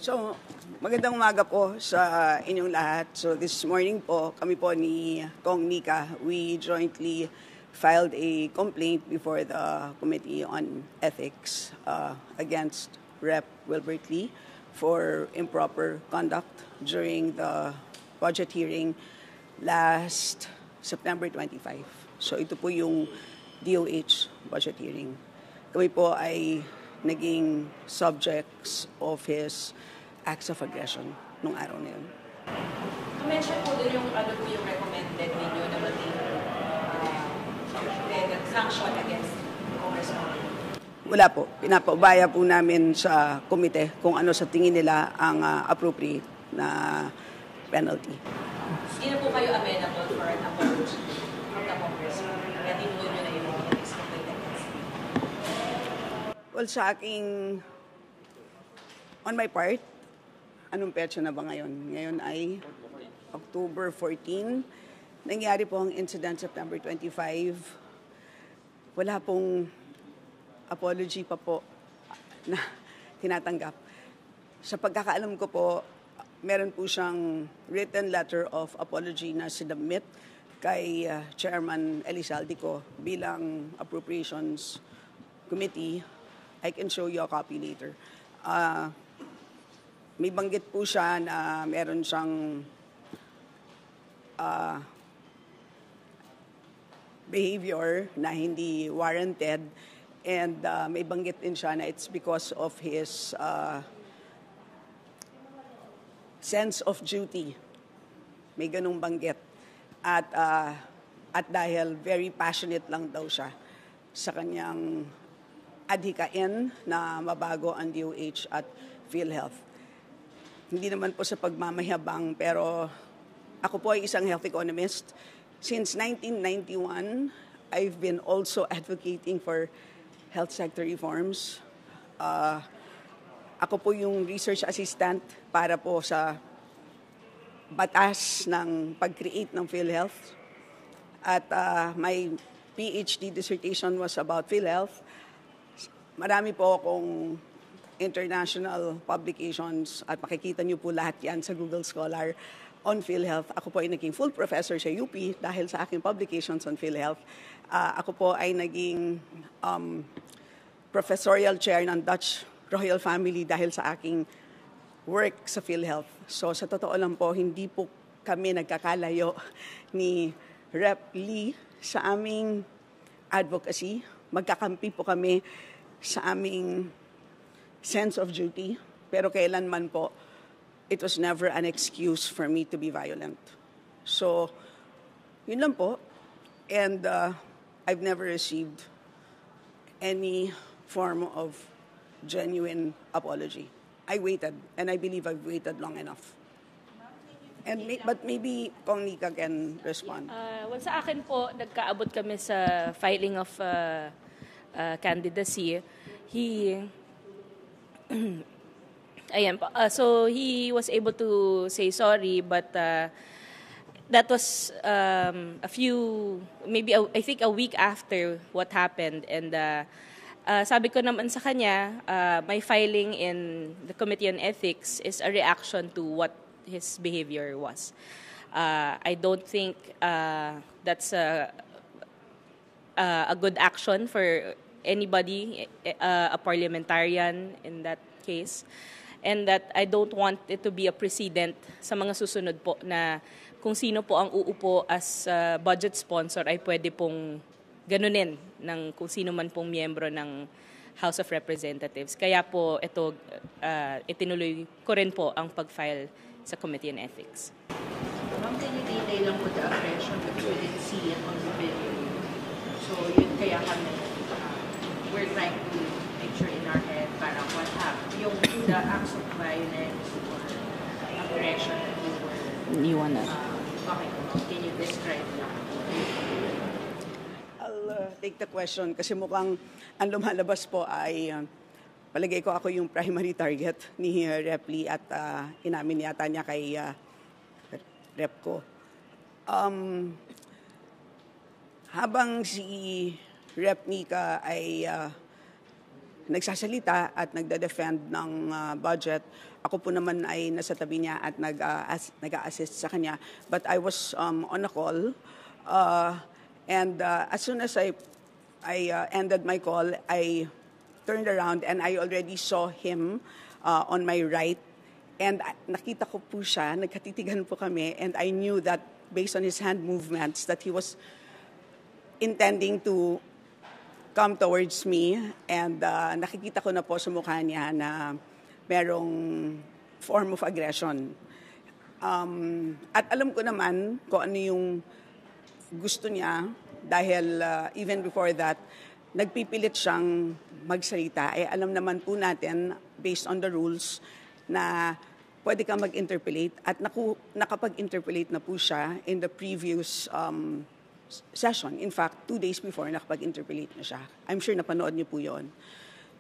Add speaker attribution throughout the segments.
Speaker 1: So, magandang umaga po sa inyong lahat. So, this morning po, kami po ni Kong Nika, we jointly filed a complaint before the Committee on Ethics against Rep. Wilbert Lee for improper conduct during the budget hearing last September 25. So, ito po yung DOH budget hearing. Kami po ay naging subjects of his acts of aggression nung araw na yun.
Speaker 2: Mention po doon yung ano po yung recommended ninyo na maging sanction against Congressman.
Speaker 1: Wala po. Pinapaubaya po namin sa komite kung ano sa tingin nila ang appropriate na penalty.
Speaker 2: Hindi na po kayo amenable for an apology from the Congressman? Kaya tinuloy nyo na yung ethics complaint against him?
Speaker 1: Well, sa aking, on my part, anong petsa na ba ngayon? Ngayon ay October 14. Nangyari po ang incident September 25. Wala pong apology pa po na tinatanggap. Sa pagkakaalam ko po, meron po siyang written letter of apology na sinubmit kay Chairman Elizalde ko bilang Appropriations Committee. I can show you a copy later. May banggit po siya na meron siyang behavior na hindi warranted, and may banggit din siya na it's because of his sense of duty. May ganung banggit. At dahil very passionate lang daw siya sa kanyang adhikain na mabago ang DOH at PhilHealth. Hindi naman po sa pagmamahyabang, pero ako po ay isang health economist. Since 1991, I've been also advocating for health sector reforms. Ako po yung research assistant para po sa batas ng pag-create ng PhilHealth. At my PhD dissertation was about PhilHealth. Marami po akong international publications at makikita niyo po lahat yan sa Google Scholar on PhilHealth. Ako po ay naging full professor sa UP dahil sa aking publications on PhilHealth. Ako po ay naging professorial chair ng Dutch Royal Family dahil sa aking work sa PhilHealth. So sa totoo lang po, hindi po kami nagkakalayo ni Rep. Lee sa aming advocacy. Magkakampi po kami sa aming sense of duty, pero kailanman po, it was never an excuse for me to be violent. So, yun lang po. And I've never received any form of genuine apology. I waited, and I believe I've waited long enough. But maybe Kong Nika can respond.
Speaker 3: Well, sa akin po, nagkaabot kami sa filing of candidacy. Ayan po. So he was able to say sorry, but that was I think a week after what happened. And sabi ko naman sa kanya, my filing in the Committee on Ethics is a reaction to what his behavior was. I don't think that's a good action for anybody, a parliamentarian in that case. And that I don't want it to be a precedent sa mga susunod po na kung sino po ang uupo as budget sponsor ay pwede pong ganunin ng kung sino man pong miyembro ng House of Representatives. Kaya po ito, itinuloy ko rin po ang pag-file sa Committee on Ethics.
Speaker 2: Ma'am, can you detail lang po the aggression that we didn't see it on the video? So yun kaya kami, we're trying to picture in our head parang what happened. Yung the acts of violence or aggression that you were...
Speaker 3: You wanna...
Speaker 2: okay, can you describe that?
Speaker 1: I'll take the question kasi mukhang ang lumalabas po ay palagay ko ako yung primary target ni Rep. Lee at inamin yata niya kay Rep. ko. Habang si Rep. Nika ay nagsasalita at nagde-defend ng budget. Ako po naman ay nasa tabi niya at nag-a-assist sa kanya. But I was on a call, and as soon as I ended my call, I turned around and I already saw him on my right. And nakita ko po siya, nagkatitigan po kami, and I knew that based on his hand movements that he was intending to come towards me, and nakikita ko na po sa mukha niya na merong form of aggression. At alam ko naman kung ano yung gusto niya dahil even before that, nagpipilit siyang magsalita. Alam naman po natin, based on the rules, na pwede kang mag-interpolate at nakapag-interpolate na po siya in the previous session. In fact, 2 days before, nakapag-interpolate na siya. I'm sure napanood niyo po yun.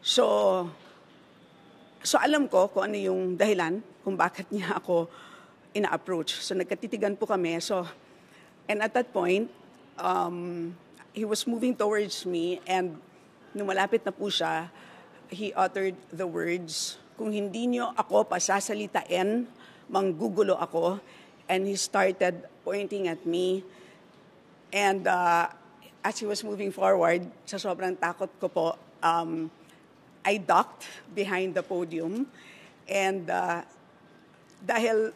Speaker 1: So alam ko kung ano yung dahilan kung bakit niya ako ina-approach. So nagkatitigan po kami. And at that point, he was moving towards me, and nung malapit na po siya, he uttered the words, "Kung hindi niyo ako pasasalitain, manggugulo ako." And he started pointing at me. And as he was moving forward, sa sobrang takot ko po, I ducked behind the podium. And dahil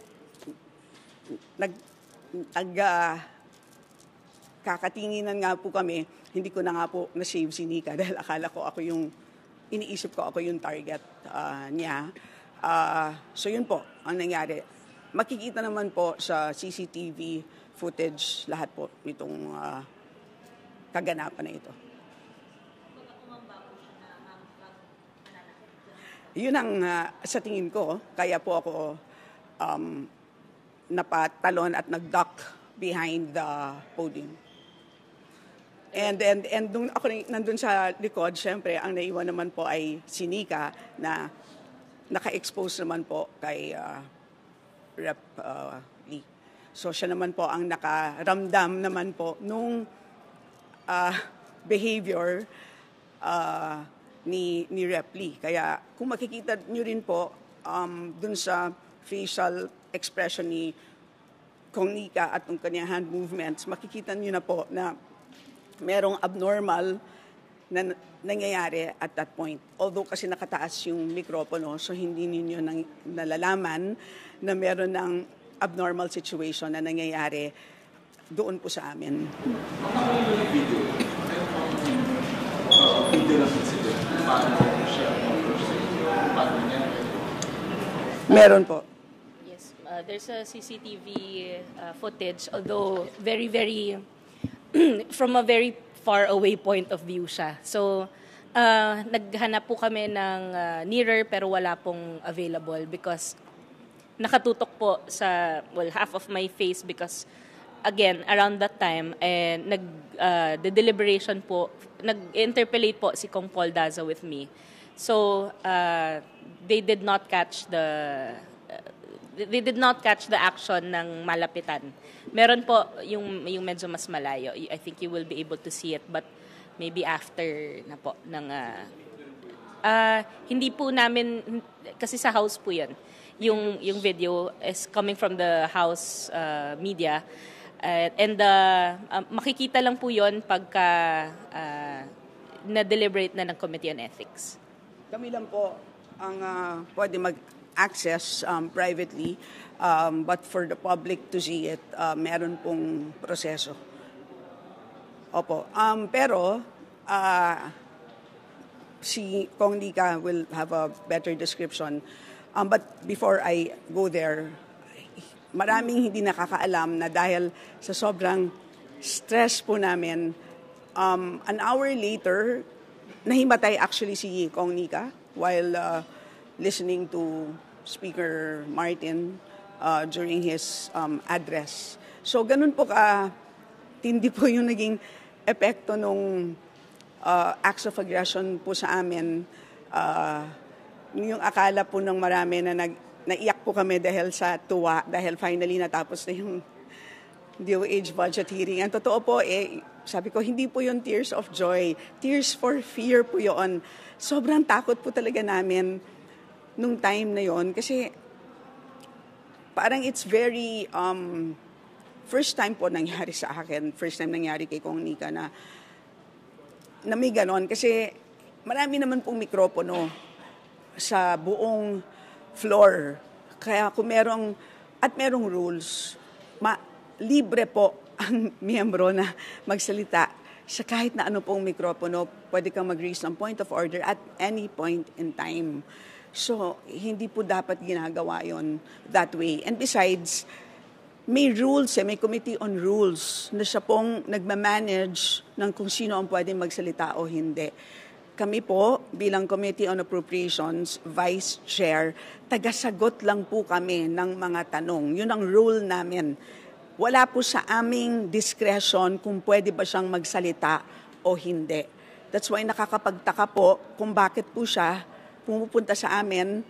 Speaker 1: kakatinginan nga po kami, hindi ko na nga po na-shave si Nika dahil akala ko iniisip ko ako yung target niya. So yun po ang nangyari. Makikita naman po sa CCTV footage lahat po itong kaganapan na ito. Yun ang sa tingin ko, kaya po ako napatalon at nag-duck behind the podium. And nung ako nandun sa likod, syempre, ang naiwan naman po ay si Nika na naka-expose naman po kay Rep. Lee. So siya naman po ang nakaramdam naman po nung behavior ni Rep. Lee. Kaya kung makikita nyo rin po dun sa facial expression ni Kong Nika at ng kanyang hand movements, makikita nyo na po na merong abnormal na nangyayari at that point. Although kasi nakataas yung mikropono, so hindi ninyo nalalaman na meron ng abnormal situation na nangyayari doon po sa amin. Meron po.
Speaker 3: Yes, there's a CCTV footage, although very, very from a very far away point of view siya. So, naghanap po kami ng nearer pero wala pong available because nakatutok po sa, half of my face because, again, around that time, the deliberation po, nag-interpellate po si Kong Paul Daza with me. So, they did not catch the action ng malapitan. Meron po yung medyo mas malayo. I think you will be able to see it, but maybe after na po ng hindi po namin kasi sa house po 'yun. Yung video is coming from the house media, and makikita lang po 'yon pagka na-deliberate na ng Committee on Ethics.
Speaker 1: Kami lang po ang pwede mag-access privately, but for the public to see it, meron pong proseso. Opo. Pero si Kong Nika will have a better description. But before I go there, maraming hindi nakakaalam na dahil sa sobrang stress po namin, an hour later, nahimatay actually si Kong Nika while listening to Speaker Martin during his address. So ganun po tindi po yung naging epekto nung acts of aggression po sa amin. Yung akala po ng marami na naiyak po kami dahil sa tuwa, dahil finally natapos na yung DOH budget hearing. Ang totoo po, Sabi ko, hindi po yun tears of joy. Tears for fear po yun. Sobrang takot po talaga namin nung time na yon kasi parang it's very, first time po nangyari sa akin, first time nangyari kay Kong Nika na may ganon. Kasi marami naman pong mikropono sa buong floor. Kaya kung merong rules, libre po ang miyembro na magsalita sa kahit na ano pong mikropono. Pwede kang mag-raise ng point of order at any point in time. So, hindi po dapat ginagawa yon that way. And besides, may rules, may committee on rules na siya pong nagmamanage ng kung sino ang pwedeng magsalita o hindi. Kami po, bilang Committee on Appropriations, Vice Chair, tagasagot lang po kami ng mga tanong. Yun ang rule namin. Wala po sa aming discretion kung pwede ba siyang magsalita o hindi. That's why nakakapagtaka po kung bakit po siya pumupunta sa amin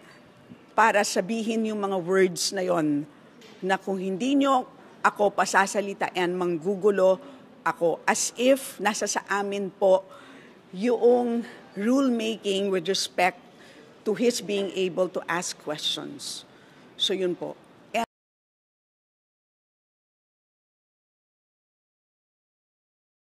Speaker 1: para sabihin yung mga words na yon na kung hindi nyo ako pasasalitain, manggugulo ako. As if nasa sa amin po yung rulemaking with respect to his being able to ask questions. So yun po.